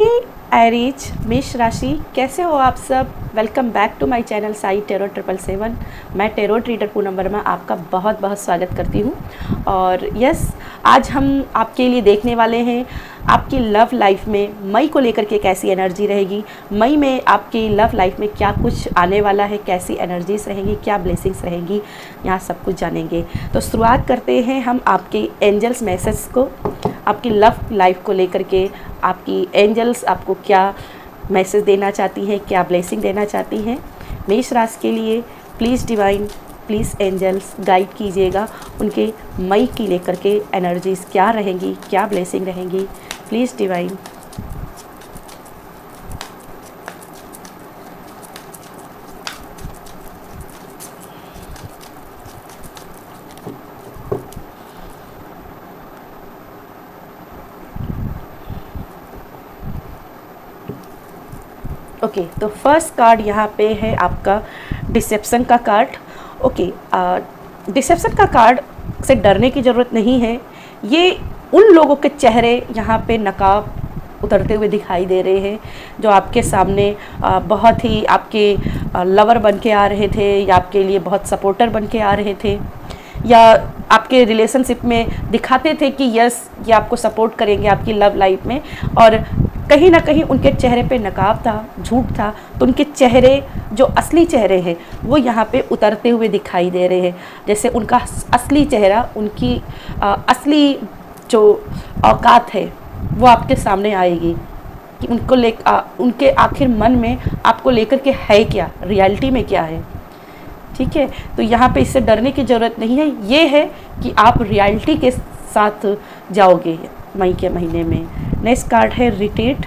Aries मेष राशि, कैसे हो आप सब। Welcome back to my channel Sai tarot 777। मैं टेरो ट्रीडर पूनम वर्मा आपका बहुत बहुत स्वागत करती हूँ। और यस, आज हम आपके लिए देखने वाले हैं आपकी लव लाइफ में मई को लेकर के कैसी एनर्जी रहेगी, मई में आपकी लव लाइफ में क्या कुछ आने वाला है, कैसी एनर्जीज रहेंगी, क्या ब्लेसिंग्स रहेंगी, यहाँ सब कुछ जानेंगे। तो शुरुआत करते हैं हम आपके एंजल्स मैसेज को, आपकी लव लाइफ को लेकर के आपकी एंजल्स आपको क्या मैसेज देना चाहती हैं, क्या ब्लेसिंग देना चाहती हैं। मेष राशि के लिए please divine, please angels guide कीजिएगा, उनके मई की लेकर के एनर्जीज क्या रहेंगी, क्या ब्लेसिंग रहेंगी, प्लीज़ डिवाइन। ओके, तो फर्स्ट कार्ड यहाँ पे है आपका डिसेप्शन का कार्ड। ओके, डिसेप्शन का कार्ड से डरने की ज़रूरत नहीं है। ये उन लोगों के चेहरे यहाँ पे नकाब उतरते हुए दिखाई दे रहे हैं जो आपके सामने बहुत ही आपके लवर बन के आ रहे थे, या आपके लिए बहुत सपोर्टर बन के आ रहे थे, या आपके रिलेशनशिप में दिखाते थे कि यस ये आपको सपोर्ट करेंगे आपकी लव लाइफ में, और कहीं ना कहीं उनके चेहरे पे नकाब था, झूठ था। तो उनके चेहरे जो असली चेहरे हैं वो यहाँ पे उतरते हुए दिखाई दे रहे हैं। जैसे उनका असली चेहरा, उनकी असली जो औकात है वो आपके सामने आएगी कि उनके आखिर मन में आपको लेकर के है क्या, रियलिटी में क्या है। ठीक है, तो यहाँ पे इससे डरने की ज़रूरत नहीं है। ये है कि आप रियलिटी के साथ जाओगे मई के महीने में। नेक्स्ट कार्ड है रिट्रीट।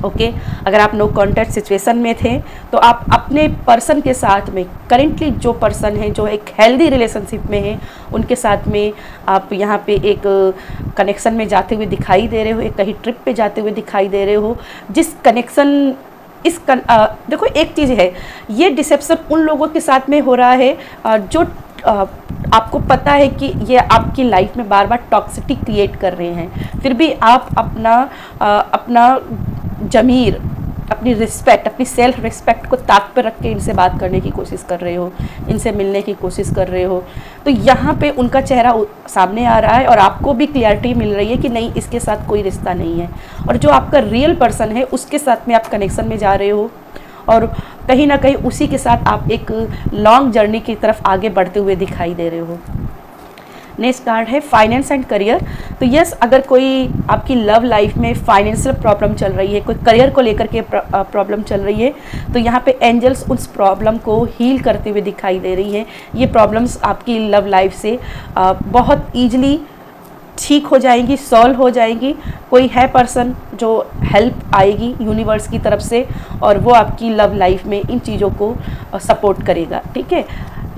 ओके, अगर आप नो कॉन्टैक्ट सिचुएशन में थे तो आप अपने पर्सन के साथ में, करेंटली जो पर्सन है जो एक हेल्दी रिलेशनशिप में है, उनके साथ में आप यहाँ पे एक कनेक्शन में जाते हुए दिखाई दे रहे हो, एक कहीं ट्रिप पे जाते हुए दिखाई दे रहे हो। जिस कनेक्शन देखो एक चीज़ है, ये डिसेप्शन उन लोगों के साथ में हो रहा है जो आपको पता है कि ये आपकी लाइफ में बार बार टॉक्सिटी क्रिएट कर रहे हैं, फिर भी आप अपना ज़मीर, अपनी रिस्पेक्ट, अपनी सेल्फ रिस्पेक्ट को ताक पर रख के इनसे बात करने की कोशिश कर रहे हो, इनसे मिलने की कोशिश कर रहे हो। तो यहाँ पे उनका चेहरा सामने आ रहा है और आपको भी क्लियरिटी मिल रही है कि नहीं, इसके साथ कोई रिश्ता नहीं है। और जो आपका रियल पर्सन है उसके साथ में आप कनेक्शन में जा रहे हो, और कहीं ना कहीं उसी के साथ आप एक लॉन्ग जर्नी की तरफ आगे बढ़ते हुए दिखाई दे रहे हो। नेक्स्ट कार्ड है फाइनेंस एंड करियर। तो यस, अगर कोई आपकी लव लाइफ में फाइनेंशियल प्रॉब्लम चल रही है, कोई करियर को लेकर के प्रॉब्लम चल रही है, तो यहाँ पे एंजल्स उस प्रॉब्लम को हील करते हुए दिखाई दे रही है। ये प्रॉब्लम्स आपकी लव लाइफ से बहुत ईजिली ठीक हो जाएंगी, सॉल्व हो जाएंगी। कोई है पर्सन जो हेल्प आएगी यूनिवर्स की तरफ से, और वो आपकी लव लाइफ में इन चीज़ों को सपोर्ट करेगा। ठीक है,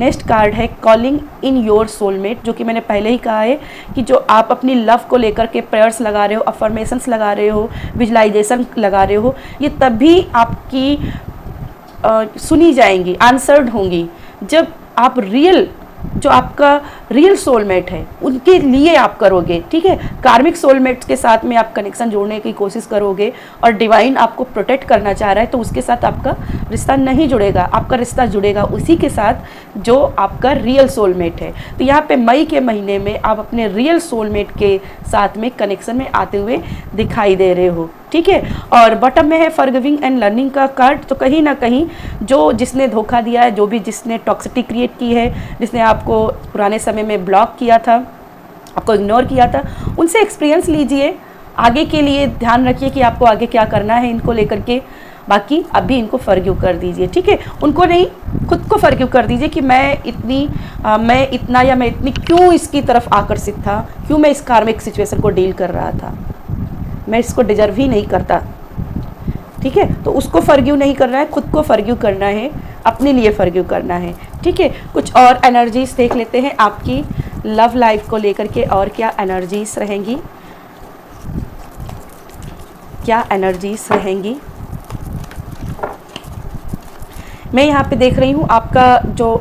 नेक्स्ट कार्ड है कॉलिंग इन योर सोलमेट, जो कि मैंने पहले ही कहा है कि जो आप अपनी लव को लेकर के प्रेयर्स लगा रहे हो, अफर्मेशंस लगा रहे हो, विजुलाइजेशन लगा रहे हो, ये तभी आपकी सुनी जाएंगी, आंसर्ड होंगी, जब आप जो आपका रियल सोलमेट है उनके लिए आप करोगे। ठीक है, कार्मिक सोलमेट के साथ में आप कनेक्शन जोड़ने की कोशिश करोगे, और डिवाइन आपको प्रोटेक्ट करना चाह रहा है, तो उसके साथ आपका रिश्ता नहीं जुड़ेगा, आपका रिश्ता जुड़ेगा उसी के साथ जो आपका रियल सोलमेट है। तो यहाँ पे मई के महीने में आप अपने रियल सोलमेट के साथ में कनेक्शन में आते हुए दिखाई दे रहे हो। ठीक है, और बॉटम में है फॉरगिविंग एंड लर्निंग का कार्ड। तो कहीं ना कहीं जिसने धोखा दिया है, जो भी जिसने टॉक्सिटी क्रिएट की है, जिसने आपको पुराने समय में ब्लॉक किया था, आपको इग्नोर किया था, उनसे एक्सपीरियंस लीजिए, आगे के लिए ध्यान रखिए कि आपको आगे क्या करना है इनको लेकर के। बाकी अभी इनको फॉरगिव कर दीजिए। ठीक है, उनको नहीं, खुद को फॉरगिव कर दीजिए कि मैं इतना या मैं इतनी क्यों इसकी तरफ आकर्षित था, क्यों मैं इस कार्मिक सिचुएशन को डील कर रहा था, मैं इसको डिजर्व ही नहीं करता। ठीक है, तो उसको फॉरगिव नहीं करना है, खुद को फॉरगिव करना है, अपने लिए फॉरगिव करना है। ठीक है, कुछ और एनर्जीज देख लेते हैं आपकी लव लाइफ को लेकर के, और क्या एनर्जीज रहेंगी, क्या एनर्जीज रहेंगी। मैं यहाँ पे देख रही हूँ आपका जो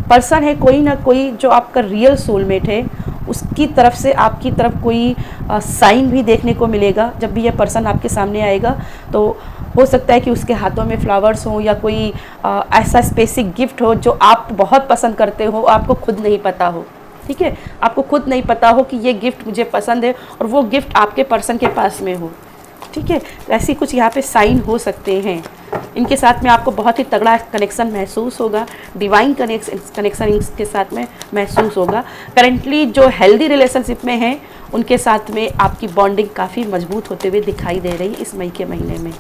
पर्सन है, कोई ना कोई जो आपका रियल सोलमेट है, उसकी तरफ से आपकी तरफ कोई साइन भी देखने को मिलेगा। जब भी ये पर्सन आपके सामने आएगा तो हो सकता है कि उसके हाथों में फ्लावर्स हो या कोई ऐसा स्पेसिफिक गिफ्ट हो जो आप बहुत पसंद करते हो, आपको खुद नहीं पता हो। ठीक है, आपको खुद नहीं पता हो कि ये गिफ्ट मुझे पसंद है और वो गिफ्ट आपके पर्सन के पास में हो। ठीक है, ऐसी कुछ यहाँ पे साइन हो सकते हैं। इनके साथ में आपको बहुत ही तगड़ा कनेक्शन महसूस होगा, डिवाइन कनेक्शन इनके साथ में महसूस होगा। करेंटली जो हेल्दी रिलेशनशिप में हैं उनके साथ में आपकी बॉन्डिंग काफ़ी मजबूत होते हुए दिखाई दे रही है इस मई के महीने में।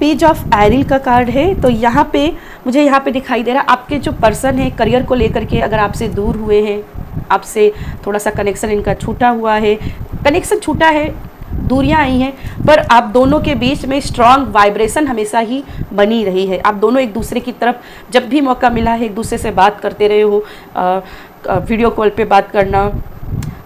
पेज ऑफ एरिल का कार्ड है। तो यहाँ पे मुझे यहाँ पे दिखाई दे रहा है आपके जो पर्सन है करियर को लेकर के अगर आपसे दूर हुए हैं, आपसे थोड़ा सा कनेक्शन इनका छूटा हुआ है, कनेक्शन छूटा है, दूरियां आई हैं, पर आप दोनों के बीच में स्ट्रांग वाइब्रेशन हमेशा ही बनी रही है। आप दोनों एक दूसरे की तरफ जब भी मौका मिला है एक दूसरे से बात करते रहे हो, वीडियो कॉल पे बात करना,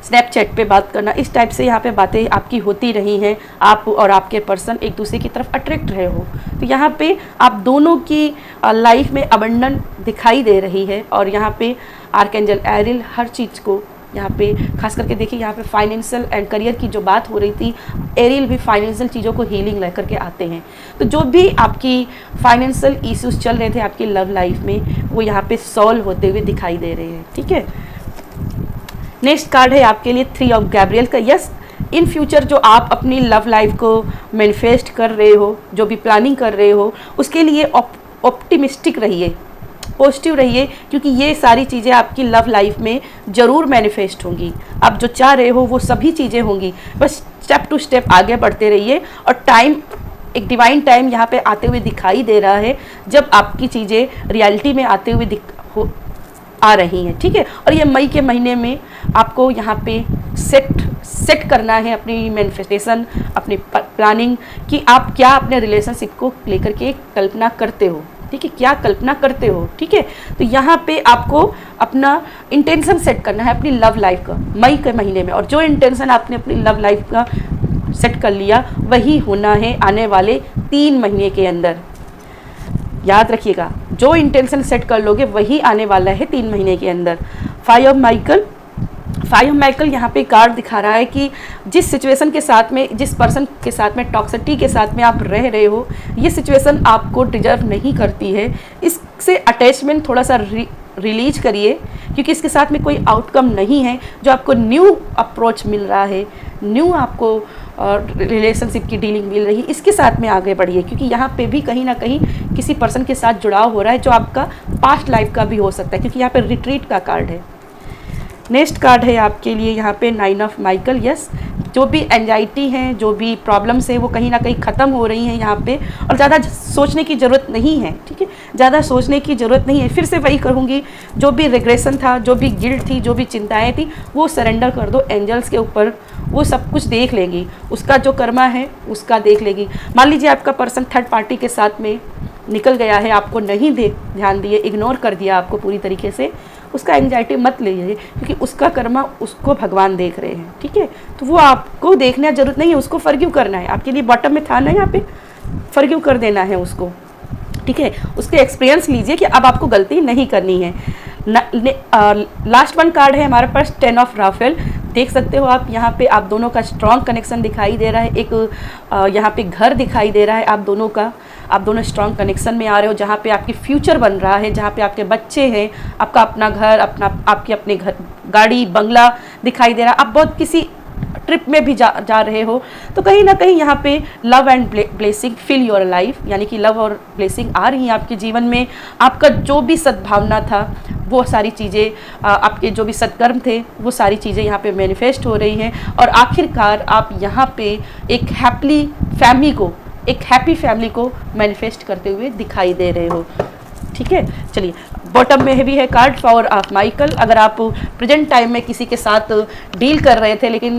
स्नैपचैट पे बात करना, इस टाइप से यहाँ पे बातें आपकी होती रही हैं। आप और आपके पर्सन एक दूसरे की तरफ अट्रैक्ट रहे हो। तो यहाँ पे आप दोनों की लाइफ में अबंडन दिखाई दे रही है। और यहाँ पे आर्कएंजल एरिल हर चीज़ को यहाँ पे खास करके देखिए, यहाँ पे फाइनेंशियल एंड करियर की जो बात हो रही थी, एरिल भी फाइनेंशियल चीज़ों को हीलिंग लेकर के आते हैं। तो जो भी आपकी फाइनेंशियल इश्यूज चल रहे थे आपकी लव लाइफ में, वो यहाँ पे सॉल्व होते हुए दिखाई दे रहे हैं। ठीक है, नेक्स्ट कार्ड है आपके लिए 3 ऑफ गैब्रियल का। यस, इन फ्यूचर जो आप अपनी लव लाइफ को मैनिफेस्ट कर रहे हो, जो भी प्लानिंग कर रहे हो, उसके लिए ऑप्टिमिस्टिक रहिए, पॉजिटिव रहिए, क्योंकि ये सारी चीज़ें आपकी लव लाइफ में ज़रूर मैनिफेस्ट होंगी। आप जो चाह रहे हो वो सभी चीज़ें होंगी, बस स्टेप टू स्टेप आगे बढ़ते रहिए। और टाइम, एक डिवाइन टाइम यहाँ पे आते हुए दिखाई दे रहा है जब आपकी चीज़ें रियलिटी में आते हुए आ रही हैं। ठीक है, और ये मई के महीने में आपको यहाँ पे सेट करना है अपनी मैनिफेस्टेशन, अपनी प्लानिंग, कि आप क्या अपने रिलेशनशिप को लेकर के कल्पना करते हो। ठीक है, क्या कल्पना करते हो। ठीक है, तो यहाँ पे आपको अपना इंटेंशन सेट करना है अपनी लव लाइफ का मई के महीने में। और जो इंटेंशन आपने अपनी लव लाइफ का सेट कर लिया वही होना है आने वाले 3 महीने के अंदर। याद रखिएगा, जो इंटेंशन सेट कर लोगे वही आने वाला है 3 महीने के अंदर। 5 ऑफ माइकल यहाँ पे कार्ड दिखा रहा है कि जिस सिचुएशन के साथ में, जिस पर्सन के साथ में, टॉक्सिसिटी के साथ में आप रह रहे हो, ये सिचुएशन आपको डिजर्व नहीं करती है। इससे अटैचमेंट थोड़ा सा रिलीज करिए, क्योंकि इसके साथ में कोई आउटकम नहीं है। जो आपको न्यू अप्रोच मिल रहा है, न्यू आपको रिलेशनशिप की डीलिंग मिल रही है, इसके साथ में आगे बढ़िए, क्योंकि यहाँ पे भी कहीं ना कहीं किसी पर्सन के साथ जुड़ाव हो रहा है जो आपका पास्ट लाइफ का भी हो सकता है, क्योंकि यहाँ पे रिट्रीट का कार्ड है। नेक्स्ट कार्ड है आपके लिए यहाँ पे 9 ऑफ माइकल। यस, जो भी एंजाइटी है, जो भी प्रॉब्लम्स है, वो कहीं ना कहीं ख़त्म हो रही हैं यहाँ पे, और ज़्यादा सोचने की ज़रूरत नहीं है। ठीक है, ज़्यादा सोचने की ज़रूरत नहीं है। फिर से वही कहूँगी, जो भी रिग्रेशन था, जो भी गिल्ट थी, जो भी चिंताएं थी, वो सरेंडर कर दो एंजल्स के ऊपर। वो सब कुछ देख लेंगी, उसका जो कर्मा है उसका देख लेगी। मान लीजिए आपका पर्सन थर्ड पार्टी के साथ में निकल गया है, आपको नहीं ध्यान दिए, इग्नोर कर दिया आपको पूरी तरीके से, उसका एंजाइटी मत लीजिए, क्योंकि उसका कर्मा उसको भगवान देख रहे हैं। ठीक है, तो वो आपको देखने की जरूरत नहीं है, उसको फॉरगिव करना है। आपके लिए बॉटम में था ना, यहाँ पे फॉरगिव कर देना है उसको। ठीक है, उसके एक्सपीरियंस लीजिए कि अब आपको गलती नहीं करनी है। लास्ट वन कार्ड है हमारे पास 10 ऑफ राफेल। देख सकते हो आप, यहाँ पे आप दोनों का स्ट्रॉन्ग कनेक्शन दिखाई दे रहा है। एक यहाँ पे घर दिखाई दे रहा है आप दोनों का, आप दोनों स्ट्रॉन्ग कनेक्शन में आ रहे हो, जहाँ पे आपकी फ्यूचर बन रहा है, जहाँ पे आपके बच्चे हैं, आपका अपना घर, आपके अपने घर, गाड़ी, बंगला दिखाई दे रहा है। आप बहुत किसी ट्रिप में भी जा रहे हो, तो कहीं ना कहीं यहाँ पे love and blessing fill your life, यानी कि लव और ब्लेसिंग आ रही हैं आपके जीवन में। आपका जो भी सद्भावना था, वो सारी चीज़ें, आपके जो भी सत्कर्म थे, वो सारी चीज़ें यहाँ पे मैनिफेस्ट हो रही हैं। और आखिरकार आप यहाँ पे एक हैप्पी फैमिली को मैनिफेस्ट करते हुए दिखाई दे रहे हो। ठीक है, चलिए, बॉटम में भी है कार्ड फॉर ऑफ माइकल। अगर आप प्रेजेंट टाइम में किसी के साथ डील कर रहे थे लेकिन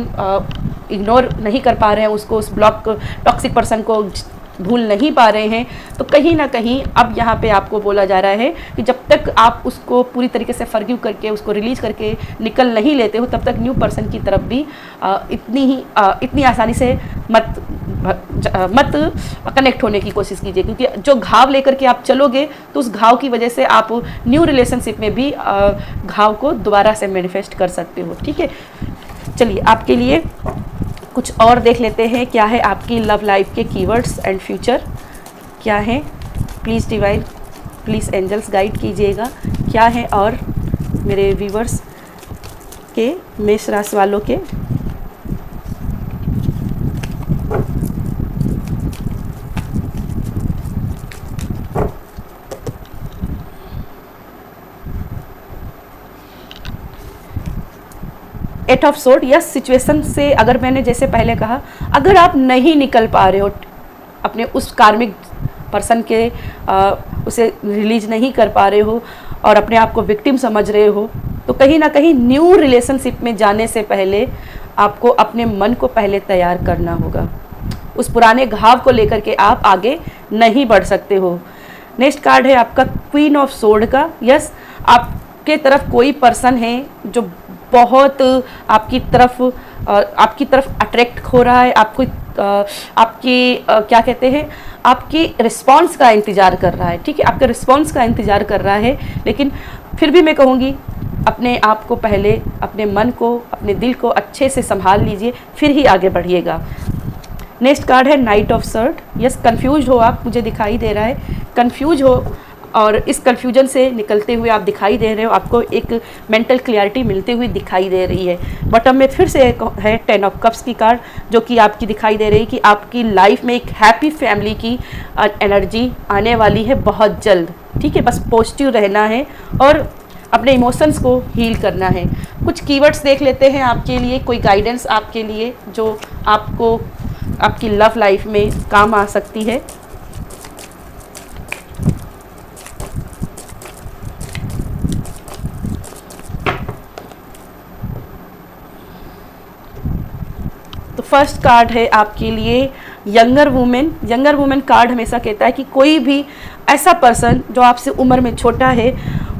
इग्नोर नहीं कर पा रहे हैं उसको, उस ब्लॉक टॉक्सिक पर्सन को, भूल नहीं पा रहे हैं, तो कहीं ना कहीं अब यहाँ पे आपको बोला जा रहा है कि जब तक आप उसको पूरी तरीके से फॉरगिव करके उसको रिलीज करके निकल नहीं लेते हो, तब तक न्यू पर्सन की तरफ भी इतनी आसानी से मत कनेक्ट होने की कोशिश कीजिए, क्योंकि जो घाव लेकर के आप चलोगे तो उस घाव की वजह से आप न्यू रिलेशनशिप में भी घाव को दोबारा से मैनिफेस्ट कर सकते हो। ठीक है, चलिए आपके लिए कुछ और देख लेते हैं क्या है आपकी लव लाइफ के कीवर्ड्स एंड फ्यूचर क्या है। Please divine, please angels guide कीजिएगा क्या है और मेरे व्यूवर्स के मेष राशि वालों के। Eight of sword, yes, situation से अगर मैंने जैसे पहले कहा, अगर आप नहीं निकल पा रहे हो अपने उस कार्मिक पर्सन के उसे रिलीज नहीं कर पा रहे हो और अपने आप को विक्टिम समझ रहे हो, तो कहीं ना कहीं न्यू रिलेशनशिप में जाने से पहले आपको अपने मन को पहले तैयार करना होगा। उस पुराने घाव को लेकर के आप आगे नहीं बढ़ सकते हो। नेक्स्ट कार्ड है आपका क्वीन ऑफ सोर्ड का। यस, आपके तरफ कोई पर्सन है जो बहुत आपकी तरफ अट्रैक्ट हो रहा है, क्या कहते हैं, आपकी रिस्पॉन्स का इंतज़ार कर रहा है। ठीक है, आपके रिस्पॉन्स का इंतज़ार कर रहा है, लेकिन फिर भी मैं कहूँगी अपने आप को पहले, अपने मन को, अपने दिल को अच्छे से संभाल लीजिए, फिर ही आगे बढ़िएगा। नेक्स्ट कार्ड है night of surd. Yes, confuse हो आप, मुझे दिखाई दे रहा है, कंफ्यूज हो और इस कन्फ्यूजन से निकलते हुए आप दिखाई दे रहे हो, आपको एक मेंटल क्लियरिटी मिलती हुई दिखाई दे रही है। बॉटम में फिर से एक है 10 ऑफ कप्स की कार्ड, जो कि आपकी दिखाई दे रही है कि आपकी लाइफ में एक हैप्पी फैमिली की एनर्जी आने वाली है बहुत जल्द। ठीक है, बस पॉजिटिव रहना है और अपने इमोशंस को हील करना है। कुछ कीवर्ड्स देख लेते हैं आपके लिए, कोई गाइडेंस आपके लिए जो आपको आपकी लव लाइफ में काम आ सकती है। तो फर्स्ट कार्ड है आपके लिए younger women. Younger women card हमेशा कहता है कि कोई भी ऐसा पर्सन जो आपसे उम्र में छोटा है,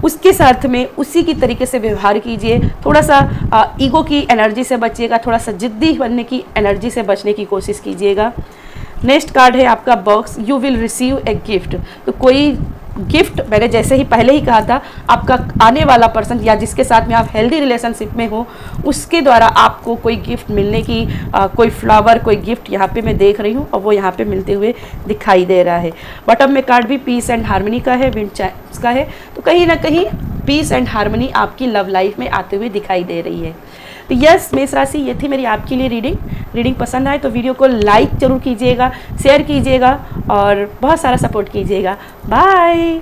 उसके साथ में उसी की तरीके से व्यवहार कीजिए। थोड़ा सा ईगो की एनर्जी से बचिएगा, थोड़ा सा जिद्दी बनने की एनर्जी से बचने की कोशिश कीजिएगा। नेक्स्ट कार्ड है आपका box, you will receive a gift. तो कोई गिफ्ट, मैंने जैसे ही पहले ही कहा था, आपका आने वाला पर्सन या जिसके साथ में आप हेल्दी रिलेशनशिप में हो, उसके द्वारा आपको कोई गिफ्ट मिलने की कोई फ्लावर, कोई गिफ्ट यहाँ पे मैं देख रही हूँ और वो यहाँ पे मिलते हुए दिखाई दे रहा है। बॉटम में कार्ड भी पीस एंड हार्मनी का है, विंड चाइम्स का है। तो कहीं ना कहीं पीस एंड हार्मनी आपकी लव लाइफ में आते हुए दिखाई दे रही है। तो यस मेष राशि, ये थी मेरी आपके लिए रीडिंग पसंद आए तो वीडियो को लाइक जरूर कीजिएगा, शेयर कीजिएगा और बहुत सारा सपोर्ट कीजिएगा। बाय।